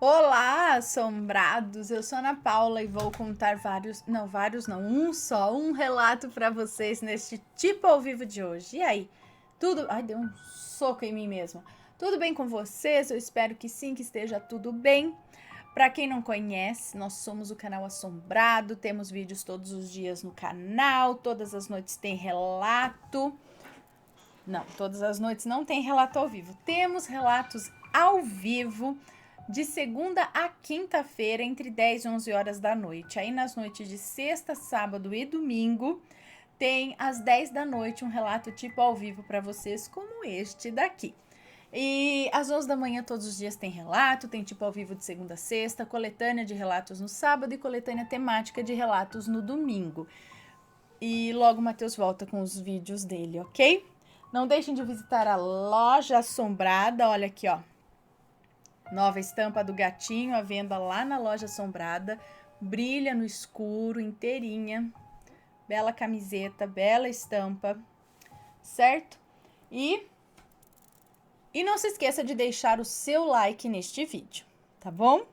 Olá, assombrados! Eu sou Ana Paula e vou contar um relato para vocês neste tipo ao vivo de hoje. E aí, tudo... Ai, deu um soco em mim mesmo. Tudo bem com vocês? Eu espero que sim, que esteja tudo bem. Para quem não conhece, nós somos o canal Assombrado, temos vídeos todos os dias no canal, todas as noites tem relato. Não, todas as noites não tem relato ao vivo. Temos relatos ao vivo de segunda a quinta-feira, entre 10 e 11 horas da noite. Aí nas noites de sexta, sábado e domingo, tem às 10 da noite um relato tipo ao vivo para vocês, como este daqui. E às 11 da manhã todos os dias tem relato, tem tipo ao vivo de segunda a sexta, coletânea de relatos no sábado e coletânea temática de relatos no domingo. E logo o Matheus volta com os vídeos dele, ok? Não deixem de visitar a Loja Assombrada, olha aqui, ó. Nova estampa do gatinho, à venda lá na Loja Assombrada. Brilha no escuro, inteirinha. Bela camiseta, bela estampa, certo? E não se esqueça de deixar o seu like neste vídeo, tá bom?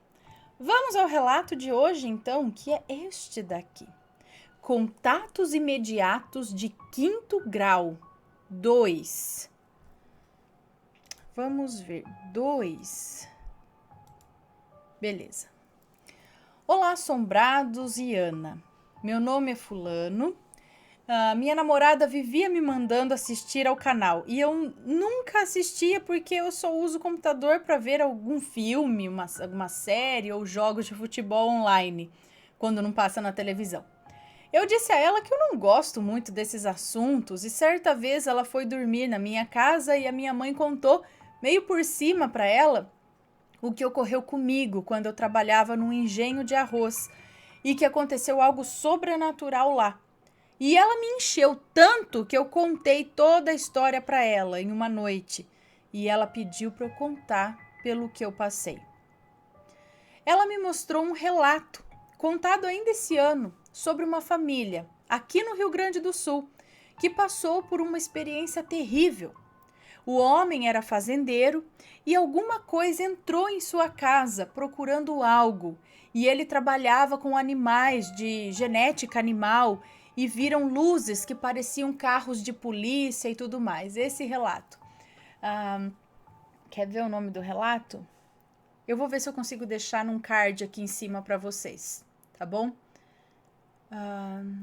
Vamos ao relato de hoje, então, que é este daqui. Contatos imediatos de 5º grau 2. Vamos ver, 2. Beleza. Olá, assombrados e Ana. Meu nome é fulano. Minha namorada vivia me mandando assistir ao canal e eu nunca assistia porque eu só uso o computador para ver algum filme, alguma série ou jogos de futebol online, quando não passa na televisão. Eu disse a ela que eu não gosto muito desses assuntos e certa vez ela foi dormir na minha casa e a minha mãe contou, meio por cima para ela, o que ocorreu comigo quando eu trabalhava num engenho de arroz e que aconteceu algo sobrenatural lá. E ela me encheu tanto que eu contei toda a história para ela em uma noite e ela pediu para eu contar pelo que eu passei. Ela me mostrou um relato contado ainda esse ano sobre uma família aqui no Rio Grande do Sul que passou por uma experiência terrível. O homem era fazendeiro e alguma coisa entrou em sua casa procurando algo e ele trabalhava com animais de genética animal e viram luzes que pareciam carros de polícia e tudo mais. Esse relato. Quer ver o nome do relato? Eu vou ver se eu consigo deixar num card aqui em cima para vocês, tá bom?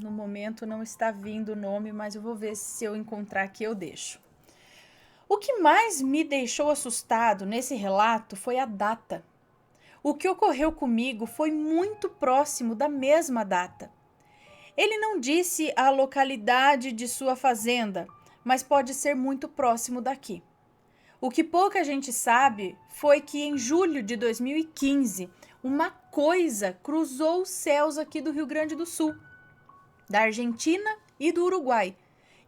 No momento não está vindo o nome, mas eu vou ver se eu encontrar aqui eu deixo. O que mais me deixou assustado nesse relato foi a data. O que ocorreu comigo foi muito próximo da mesma data. Ele não disse a localidade de sua fazenda, mas pode ser muito próximo daqui. O que pouca gente sabe foi que em julho de 2015, uma coisa cruzou os céus aqui do Rio Grande do Sul, da Argentina e do Uruguai,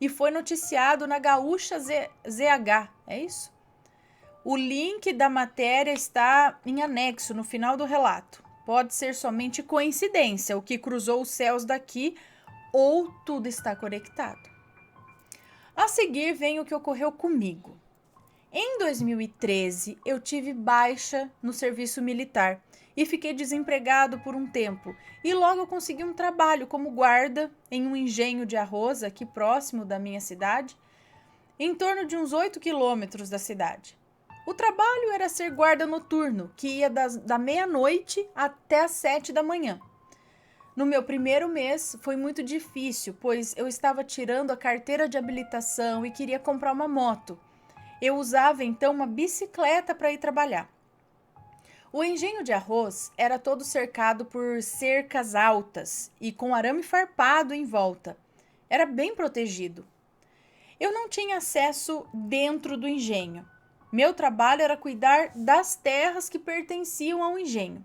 e foi noticiado na Gaúcha ZH, é isso? O link da matéria está em anexo no final do relato. Pode ser somente coincidência o que cruzou os céus daqui ou tudo está conectado. A seguir vem o que ocorreu comigo. Em 2013, eu tive baixa no serviço militar e fiquei desempregado por um tempo. E logo eu consegui um trabalho como guarda em um engenho de arroz aqui próximo da minha cidade, em torno de uns 8 quilômetros da cidade. O trabalho era ser guarda noturno, que ia da meia-noite até as 7 da manhã. No meu primeiro mês foi muito difícil, pois eu estava tirando a carteira de habilitação e queria comprar uma moto. Eu usava então uma bicicleta para ir trabalhar. O engenho de arroz era todo cercado por cercas altas e com arame farpado em volta. Era bem protegido. Eu não tinha acesso dentro do engenho. Meu trabalho era cuidar das terras que pertenciam ao engenho.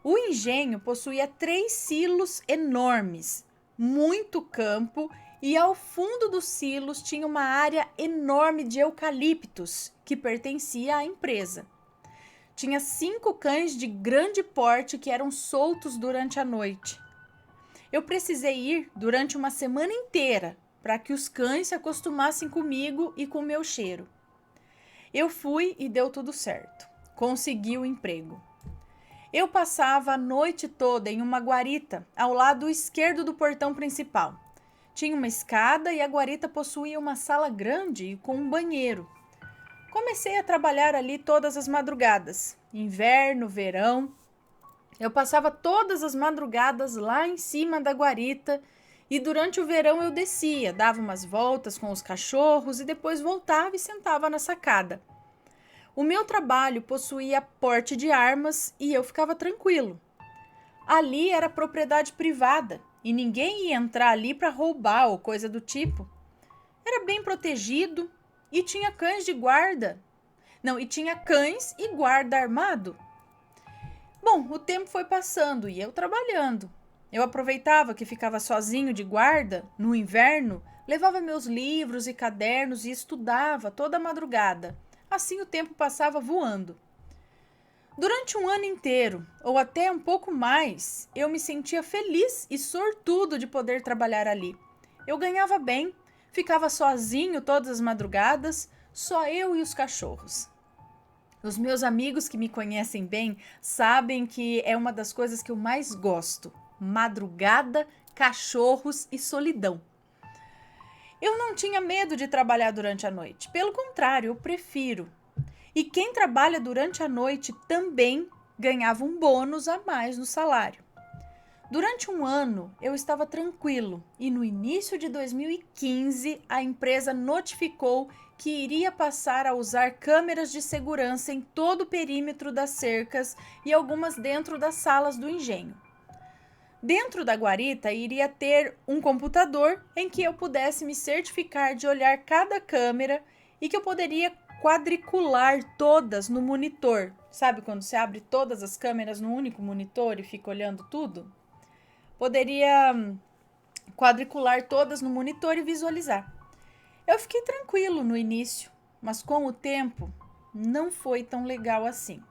O engenho possuía 3 silos enormes, muito campo e ao fundo dos silos tinha uma área enorme de eucaliptos que pertencia à empresa. Tinha 5 cães de grande porte que eram soltos durante a noite. Eu precisei ir durante uma semana inteira para que os cães se acostumassem comigo e com o meu cheiro. Eu fui e deu tudo certo. Consegui o emprego. Eu passava a noite toda em uma guarita ao lado esquerdo do portão principal. Tinha uma escada e a guarita possuía uma sala grande e com um banheiro. Comecei a trabalhar ali todas as madrugadas, inverno, verão. Eu passava todas as madrugadas lá em cima da guarita e durante o verão eu descia, dava umas voltas com os cachorros e depois voltava e sentava na sacada. O meu trabalho possuía porte de armas e eu ficava tranquilo. Ali era propriedade privada e ninguém ia entrar ali para roubar ou coisa do tipo. Era bem protegido e tinha cães de guarda. Não, e tinha cães e guarda armado. Bom, o tempo foi passando e eu trabalhando. Eu aproveitava que ficava sozinho de guarda no inverno, levava meus livros e cadernos e estudava toda a madrugada. Assim o tempo passava voando. Durante um ano inteiro, ou até um pouco mais, eu me sentia feliz e sortudo de poder trabalhar ali. Eu ganhava bem, ficava sozinho todas as madrugadas, só eu e os cachorros. Os meus amigos que me conhecem bem sabem que é uma das coisas que eu mais gosto: madrugada, cachorros e solidão. Eu não tinha medo de trabalhar durante a noite, pelo contrário, eu prefiro. E quem trabalha durante a noite também ganhava um bônus a mais no salário. Durante um ano, eu estava tranquilo e no início de 2015, a empresa notificou que iria passar a usar câmeras de segurança em todo o perímetro das cercas e algumas dentro das salas do engenho. Dentro da guarita iria ter um computador em que eu pudesse me certificar de olhar cada câmera e que eu poderia quadricular todas no monitor. Sabe quando você abre todas as câmeras no único monitor e fica olhando tudo? Poderia quadricular todas no monitor e visualizar. Eu fiquei tranquilo no início, mas com o tempo não foi tão legal assim.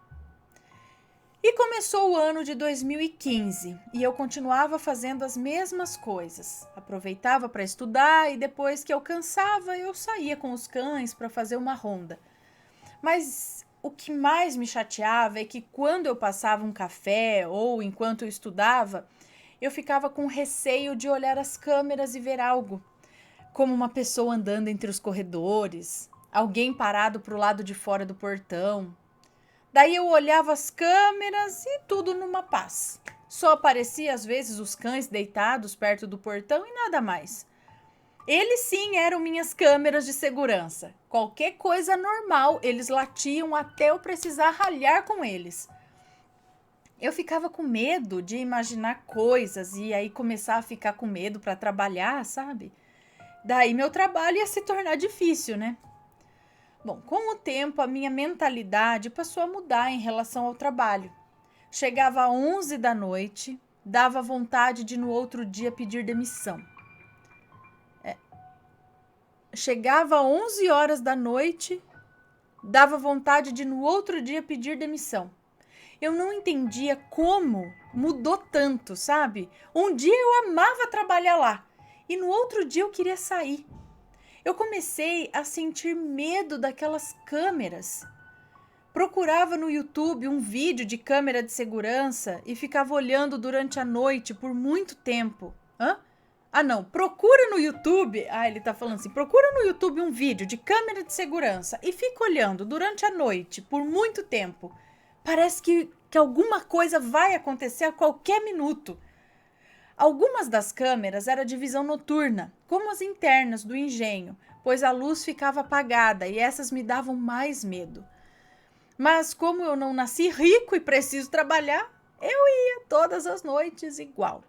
E começou o ano de 2015 e eu continuava fazendo as mesmas coisas. Aproveitava para estudar e depois que eu cansava, eu saía com os cães para fazer uma ronda. Mas o que mais me chateava é que quando eu passava um café ou enquanto eu estudava, eu ficava com receio de olhar as câmeras e ver algo, como uma pessoa andando entre os corredores, alguém parado para o lado de fora do portão. Daí eu olhava as câmeras e tudo numa paz. Só aparecia às vezes os cães deitados perto do portão e nada mais. Eles sim eram minhas câmeras de segurança. Qualquer coisa normal, eles latiam até eu precisar ralhar com eles. Eu ficava com medo de imaginar coisas e aí começar a ficar com medo para trabalhar, sabe? Daí meu trabalho ia se tornar difícil, né? Bom, com o tempo a minha mentalidade passou a mudar em relação ao trabalho. Chegava às 11 da noite, dava vontade de no outro dia pedir demissão. Chegava às 11 horas da noite, dava vontade de no outro dia pedir demissão. Eu não entendia como mudou tanto, sabe? Um dia eu amava trabalhar lá e no outro dia eu queria sair. Eu comecei a sentir medo daquelas câmeras. Procurava no YouTube um vídeo de câmera de segurança e ficava olhando durante a noite por muito tempo. Procura no YouTube. Ele tá falando assim, procura no YouTube um vídeo de câmera de segurança e fica olhando durante a noite por muito tempo. Parece que alguma coisa vai acontecer a qualquer minuto. Algumas das câmeras eram de visão noturna, como as internas do engenho, pois a luz ficava apagada e essas me davam mais medo. Mas como eu não nasci rico e preciso trabalhar, eu ia todas as noites igual.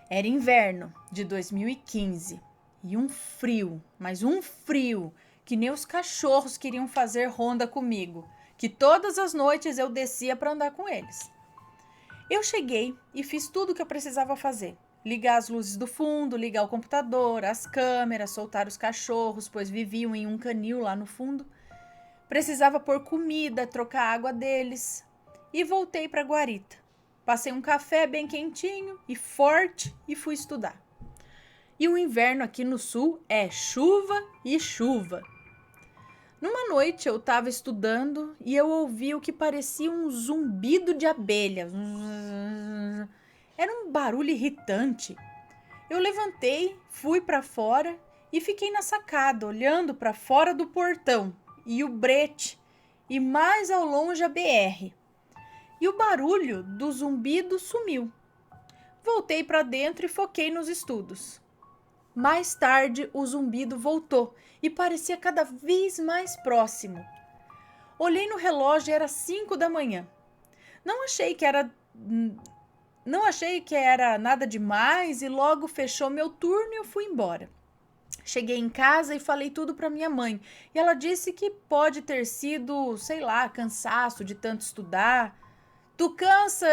Era inverno de 2015 e um frio, mas um frio, que nem os cachorros queriam fazer ronda comigo, que todas as noites eu descia para andar com eles. Eu cheguei e fiz tudo o que eu precisava fazer. Ligar as luzes do fundo, ligar o computador, as câmeras, soltar os cachorros, pois viviam em um canil lá no fundo. Precisava pôr comida, trocar a água deles. E voltei para a guarita. Passei um café bem quentinho e forte e fui estudar. E o inverno aqui no sul é chuva e chuva. Numa noite eu estava estudando e eu ouvi o que parecia um zumbido de abelha. Era um barulho irritante. Eu levantei, fui para fora e fiquei na sacada, olhando para fora do portão e o brete e mais ao longe a BR. E o barulho do zumbido sumiu. Voltei para dentro e foquei nos estudos. Mais tarde, o zumbido voltou e parecia cada vez mais próximo. Olhei no relógio e era 5 da manhã. Não achei que era nada demais e logo fechou meu turno e eu fui embora. Cheguei em casa e falei tudo para minha mãe. E ela disse que pode ter sido, sei lá, cansaço de tanto estudar. Tu cansa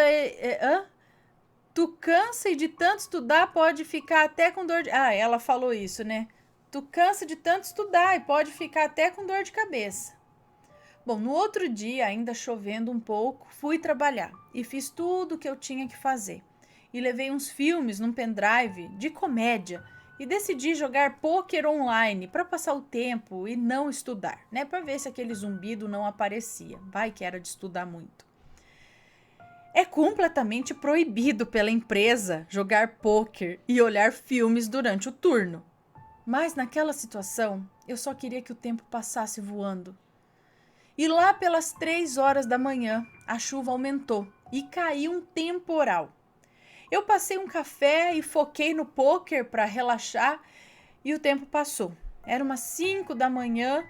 e de tanto estudar pode ficar até com dor de... Ah, ela falou isso, né? Tu cansa de tanto estudar e pode ficar até com dor de cabeça. Bom, no outro dia, ainda chovendo um pouco, fui trabalhar e fiz tudo o que eu tinha que fazer. E levei uns filmes num pendrive de comédia e decidi jogar pôquer online para passar o tempo e não estudar, né? Para ver se aquele zumbido não aparecia. Vai que era de estudar muito. É completamente proibido pela empresa jogar pôquer e olhar filmes durante o turno. Mas naquela situação, eu só queria que o tempo passasse voando. E lá pelas 3 horas da manhã, a chuva aumentou e caiu um temporal. Eu passei um café e foquei no pôquer para relaxar e o tempo passou. Era umas 5 da manhã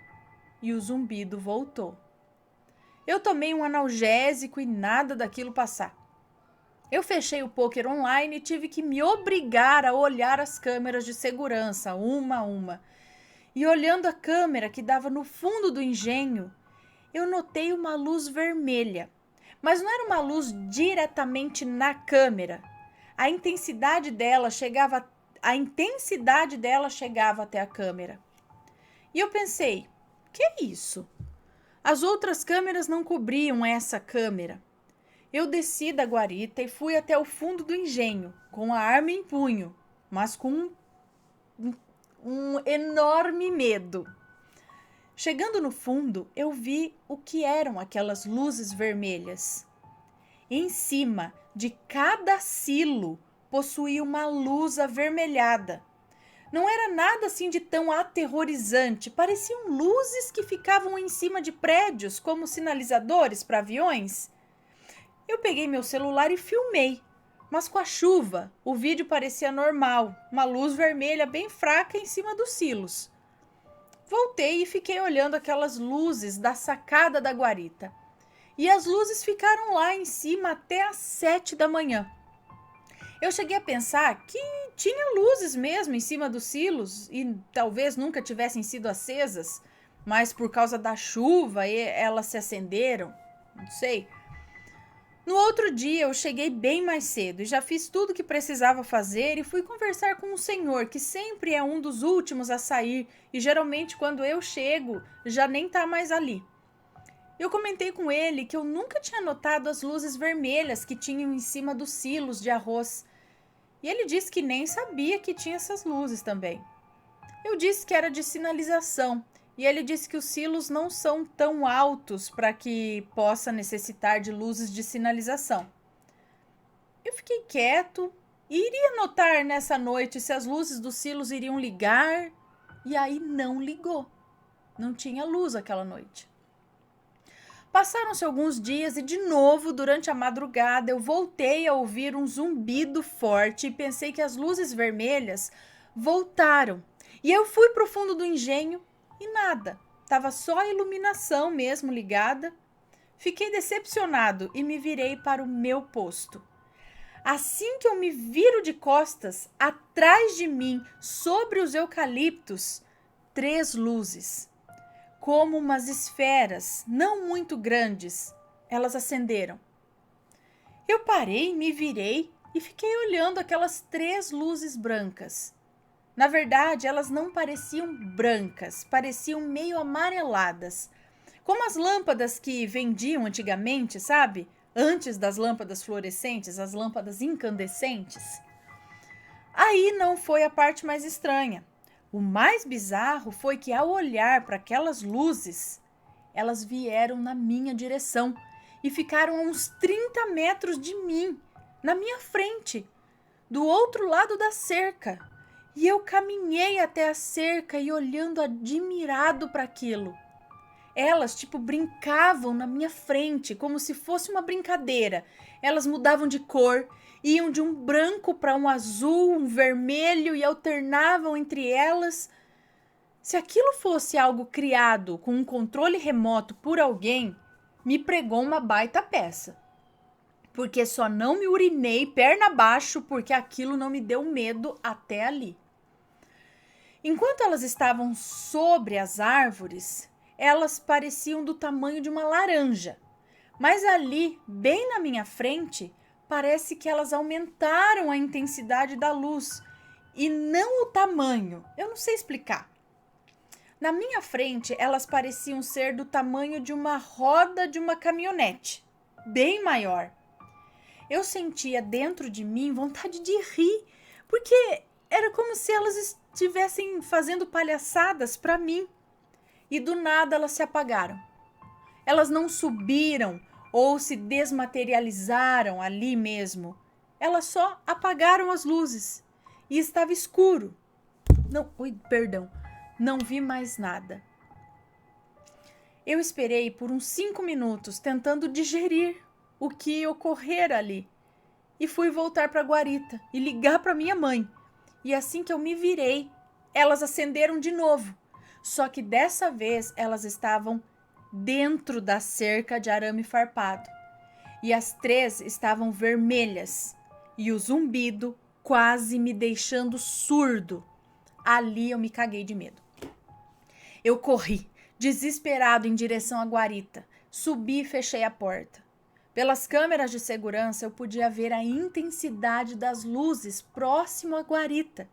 e o zumbido voltou. Eu tomei um analgésico e nada daquilo passar. Eu fechei o pôquer online e tive que me obrigar a olhar as câmeras de segurança, uma a uma. E olhando a câmera que dava no fundo do engenho, eu notei uma luz vermelha. Mas não era uma luz diretamente na câmera. A intensidade dela chegava até a câmera. E eu pensei, que é isso? As outras câmeras não cobriam essa câmera. Eu desci da guarita e fui até o fundo do engenho, com a arma em punho, mas com um enorme medo. Chegando no fundo, eu vi o que eram aquelas luzes vermelhas. Em cima de cada silo possuía uma luz avermelhada. Não era nada assim de tão aterrorizante, pareciam luzes que ficavam em cima de prédios como sinalizadores para aviões. Eu peguei meu celular e filmei, mas com a chuva o vídeo parecia normal, uma luz vermelha bem fraca em cima dos silos. Voltei e fiquei olhando aquelas luzes da sacada da guarita. E as luzes ficaram lá em cima até às 7 da manhã. Eu cheguei a pensar que tinha luzes mesmo em cima dos silos e talvez nunca tivessem sido acesas, mas por causa da chuva elas se acenderam, não sei. No outro dia eu cheguei bem mais cedo e já fiz tudo o que precisava fazer e fui conversar com um senhor que sempre é um dos últimos a sair e geralmente quando eu chego já nem tá mais ali. Eu comentei com ele que eu nunca tinha notado as luzes vermelhas que tinham em cima dos silos de arroz. E ele disse que nem sabia que tinha essas luzes também. Eu disse que era de sinalização e ele disse que os silos não são tão altos para que possa necessitar de luzes de sinalização. Eu fiquei quieto e iria notar nessa noite se as luzes dos silos iriam ligar e aí não ligou. Não tinha luz aquela noite. Passaram-se alguns dias e de novo, durante a madrugada, eu voltei a ouvir um zumbido forte e pensei que as luzes vermelhas voltaram. E eu fui para o fundo do engenho e nada, estava só a iluminação mesmo ligada. Fiquei decepcionado e me virei para o meu posto. Assim que eu me viro de costas, atrás de mim, sobre os eucaliptos, 3 luzes. Como umas esferas, não muito grandes, elas acenderam. Eu parei, me virei e fiquei olhando aquelas 3 luzes brancas. Na verdade, elas não pareciam brancas, pareciam meio amareladas. Como as lâmpadas que vendiam antigamente, sabe? Antes das lâmpadas fluorescentes, as lâmpadas incandescentes. Aí não foi a parte mais estranha. O mais bizarro foi que, ao olhar para aquelas luzes, elas vieram na minha direção e ficaram a uns 30 metros de mim, na minha frente, do outro lado da cerca. E eu caminhei até a cerca e olhando admirado para aquilo. Elas, brincavam na minha frente, como se fosse uma brincadeira. Elas mudavam de cor, iam de um branco para um azul, um vermelho e alternavam entre elas. Se aquilo fosse algo criado com um controle remoto por alguém, me pregou uma baita peça. Porque só não me urinei perna abaixo porque aquilo não me deu medo até ali. Enquanto elas estavam sobre as árvores, elas pareciam do tamanho de uma laranja. Mas ali, bem na minha frente, parece que elas aumentaram a intensidade da luz e não o tamanho. Eu não sei explicar. Na minha frente, elas pareciam ser do tamanho de uma roda de uma caminhonete, bem maior. Eu sentia dentro de mim vontade de rir, porque era como se elas estivessem fazendo palhaçadas para mim. E do nada elas se apagaram. Elas não subiram ou se desmaterializaram ali mesmo. Elas só apagaram as luzes e estava escuro. Não vi mais nada. Eu esperei por uns 5 minutos tentando digerir o que ocorrera ali e fui voltar para a guarita e ligar para minha mãe. E assim que eu me virei, elas acenderam de novo. Só que dessa vez elas estavam dentro da cerca de arame farpado. E as 3 estavam vermelhas. E o zumbido quase me deixando surdo. Ali eu me caguei de medo. Eu corri, desesperado, em direção à guarita. Subi e fechei a porta. Pelas câmeras de segurança eu podia ver a intensidade das luzes próximo à guarita.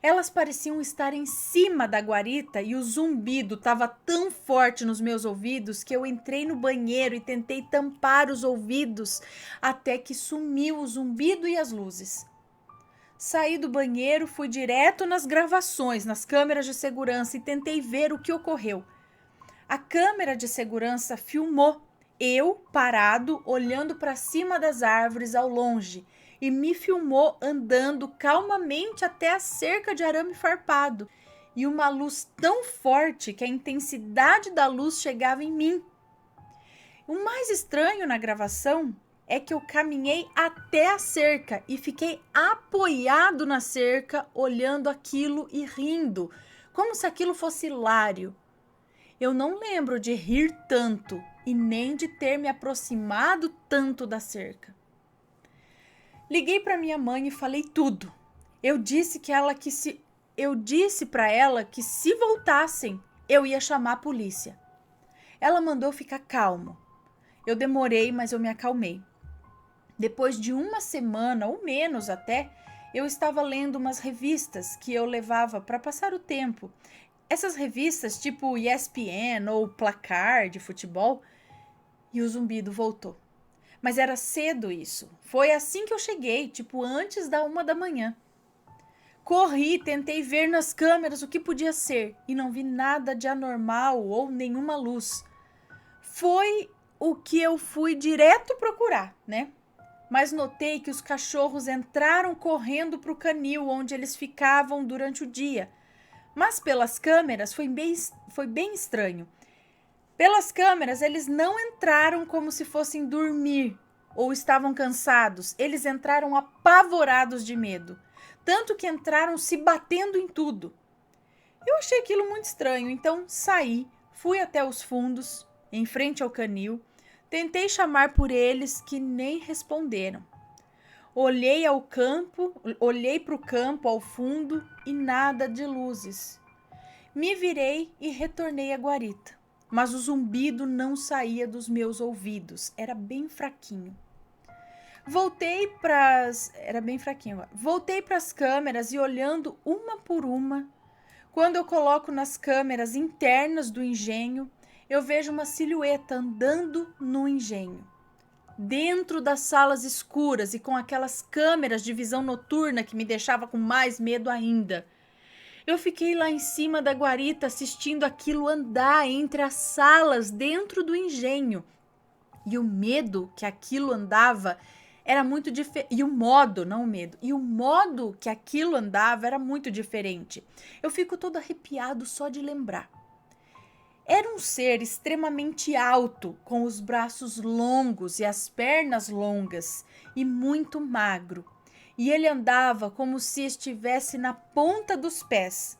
Elas pareciam estar em cima da guarita e o zumbido estava tão forte nos meus ouvidos que eu entrei no banheiro e tentei tampar os ouvidos até que sumiu o zumbido e as luzes. Saí do banheiro, fui direto nas gravações, nas câmeras de segurança e tentei ver o que ocorreu. A câmera de segurança filmou eu parado, olhando para cima das árvores ao longe, e me filmou andando calmamente até a cerca de arame farpado e uma luz tão forte que a intensidade da luz chegava em mim. O mais estranho na gravação é que eu caminhei até a cerca e fiquei apoiado na cerca, olhando aquilo e rindo, como se aquilo fosse hilário. Eu não lembro de rir tanto e nem de ter me aproximado tanto da cerca. Liguei para minha mãe e falei tudo. Eu disse para ela que se voltassem, eu ia chamar a polícia. Ela mandou ficar calmo. Eu demorei, mas eu me acalmei. Depois de uma semana, ou menos até, eu estava lendo umas revistas que eu levava para passar o tempo. Essas revistas tipo ESPN ou Placar de futebol. E o zumbido voltou. Mas era cedo isso. Foi assim que eu cheguei, antes da 1 da manhã. Corri, tentei ver nas câmeras o que podia ser e não vi nada de anormal ou nenhuma luz. Foi o que eu fui direto procurar, né? Mas notei que os cachorros entraram correndo para o canil onde eles ficavam durante o dia. Mas pelas câmeras foi bem estranho. Pelas câmeras, eles não entraram como se fossem dormir ou estavam cansados. Eles entraram apavorados de medo. Tanto que entraram se batendo em tudo. Eu achei aquilo muito estranho, então saí, fui até os fundos, em frente ao canil. Tentei chamar por eles que nem responderam. Olhei para o campo ao fundo e nada de luzes. Me virei e retornei à guarita. Mas o zumbido não saía dos meus ouvidos, era bem fraquinho. Voltei para as câmeras e olhando uma por uma, quando eu coloco nas câmeras internas do engenho, eu vejo uma silhueta andando no engenho. Dentro das salas escuras e com aquelas câmeras de visão noturna que me deixava com mais medo ainda. Eu fiquei lá em cima da guarita assistindo aquilo andar entre as salas dentro do engenho. E o medo que aquilo andava era muito diferente. E o modo, não o medo. E o modo que aquilo andava era muito diferente. Eu fico todo arrepiado só de lembrar. Era um ser extremamente alto, com os braços longos e as pernas longas, e muito magro. E ele andava como se estivesse na ponta dos pés.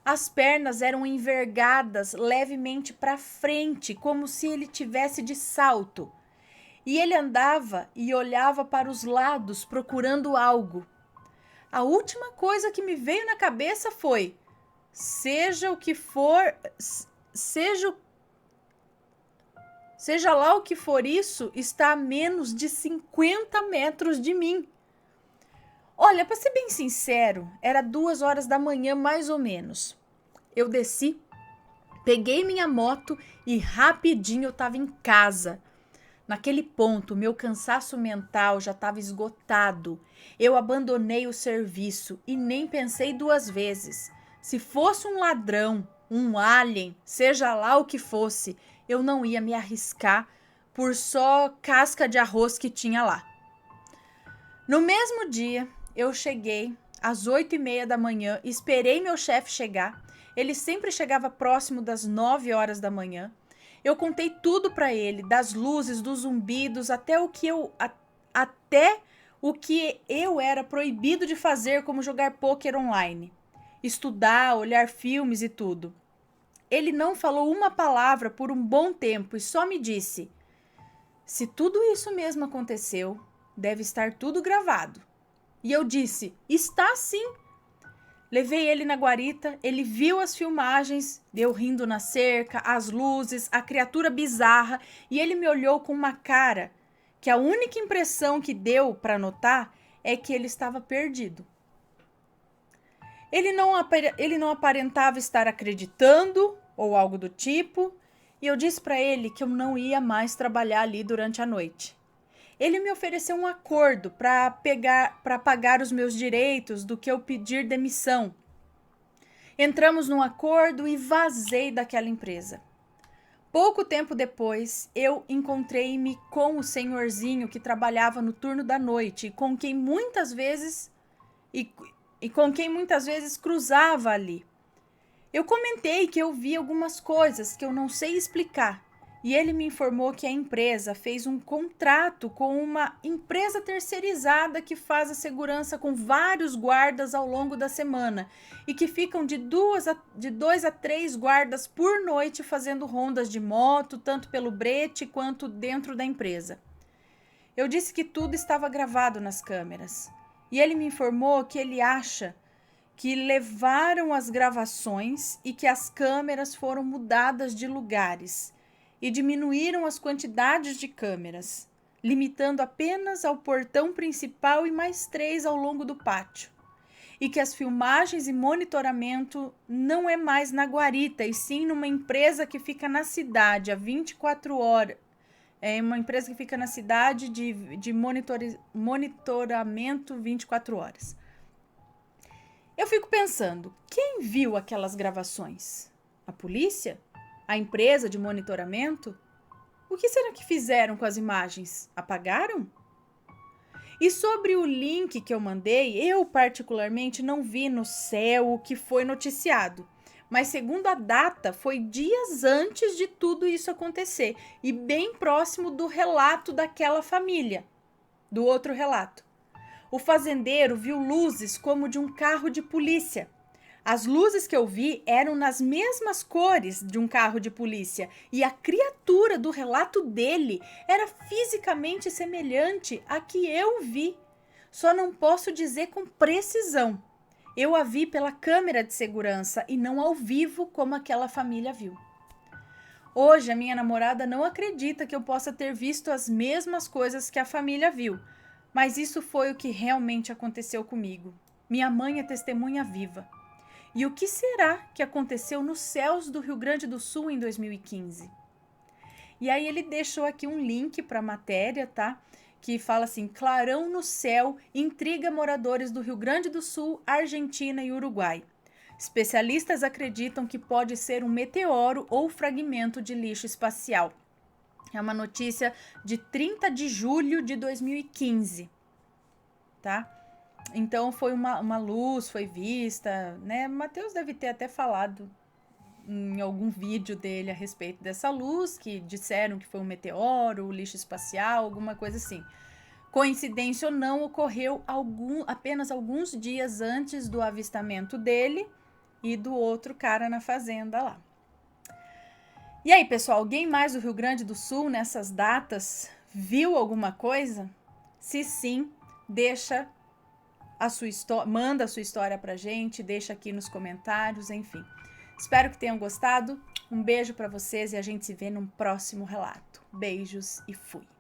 As pernas eram envergadas levemente para frente, como se ele tivesse de salto. E ele andava e olhava para os lados procurando algo. A última coisa que me veio na cabeça foi: seja o que for, seja Seja lá o que for isso, está a menos de 50 metros de mim. Olha, para ser bem sincero, era 2 horas da manhã mais ou menos. Eu desci, peguei minha moto e rapidinho eu estava em casa. Naquele ponto, meu cansaço mental já estava esgotado. Eu abandonei o serviço e nem pensei 2 vezes. Se fosse um ladrão, um alien, seja lá o que fosse, eu não ia me arriscar por só casca de arroz que tinha lá. No mesmo dia, eu cheguei às 8h30 da manhã, esperei meu chefe chegar. Ele sempre chegava próximo das 9 horas da manhã. Eu contei tudo para ele, das luzes, dos zumbidos, até o que eu era proibido de fazer, como jogar pôquer online, estudar, olhar filmes e tudo. Ele não falou uma palavra por um bom tempo e só me disse: se tudo isso mesmo aconteceu, deve estar tudo gravado. E eu disse: está sim. Levei ele na guarita, ele viu as filmagens, eu rindo na cerca, as luzes, a criatura bizarra, e ele me olhou com uma cara que a única impressão que deu para notar é que ele estava perdido. Ele não aparentava estar acreditando ou algo do tipo, e eu disse para ele que eu não ia mais trabalhar ali durante a noite. Ele me ofereceu um acordo para pagar os meus direitos do que eu pedir demissão. Entramos num acordo e vazei daquela empresa. Pouco tempo depois, eu encontrei-me com o senhorzinho que trabalhava no turno da noite e com quem muitas vezes cruzava ali. Eu comentei que eu vi algumas coisas que eu não sei explicar. E ele me informou que a empresa fez um contrato com uma empresa terceirizada que faz a segurança com vários guardas ao longo da semana e que ficam de 2 a 3 guardas por noite fazendo rondas de moto, tanto pelo brete quanto dentro da empresa. Eu disse que tudo estava gravado nas câmeras. E ele me informou que ele acha que levaram as gravações e que as câmeras foram mudadas de lugares e diminuíram as quantidades de câmeras, limitando apenas ao portão principal e mais 3 ao longo do pátio. E que as filmagens e monitoramento não é mais na guarita, e sim numa empresa que fica na cidade há 24 horas. É uma empresa que fica na cidade de monitoramento 24 horas. Eu fico pensando, quem viu aquelas gravações? A polícia? A empresa de monitoramento? O que será que fizeram com as imagens? Apagaram? E sobre o link que eu mandei, eu particularmente não vi no céu o que foi noticiado. Mas segundo a data, foi dias antes de tudo isso acontecer e bem próximo do relato daquela família, do outro relato. O fazendeiro viu luzes como de um carro de polícia. As luzes que eu vi eram nas mesmas cores de um carro de polícia e a criatura do relato dele era fisicamente semelhante à que eu vi. Só não posso dizer com precisão. Eu a vi pela câmera de segurança e não ao vivo como aquela família viu. Hoje a minha namorada não acredita que eu possa ter visto as mesmas coisas que a família viu, mas isso foi o que realmente aconteceu comigo. Minha mãe é testemunha viva. E o que será que aconteceu nos céus do Rio Grande do Sul em 2015? E aí ele deixou aqui um link para a matéria, tá? Que fala assim: clarão no céu intriga moradores do Rio Grande do Sul, Argentina e Uruguai. Especialistas acreditam que pode ser um meteoro ou fragmento de lixo espacial. É uma notícia de 30 de julho de 2015, tá? Então foi uma luz, foi vista, né? Matheus deve ter até falado em algum vídeo dele a respeito dessa luz, que disseram que foi um meteoro, lixo espacial, alguma coisa assim. Coincidência ou não, ocorreu apenas alguns dias antes do avistamento dele e do outro cara na fazenda lá. E aí, pessoal, alguém mais do Rio Grande do Sul nessas datas viu alguma coisa? Se sim, deixa a sua história, manda a sua história pra gente, deixa aqui nos comentários, enfim. Espero que tenham gostado. Um beijo para vocês e a gente se vê num próximo relato. Beijos e fui.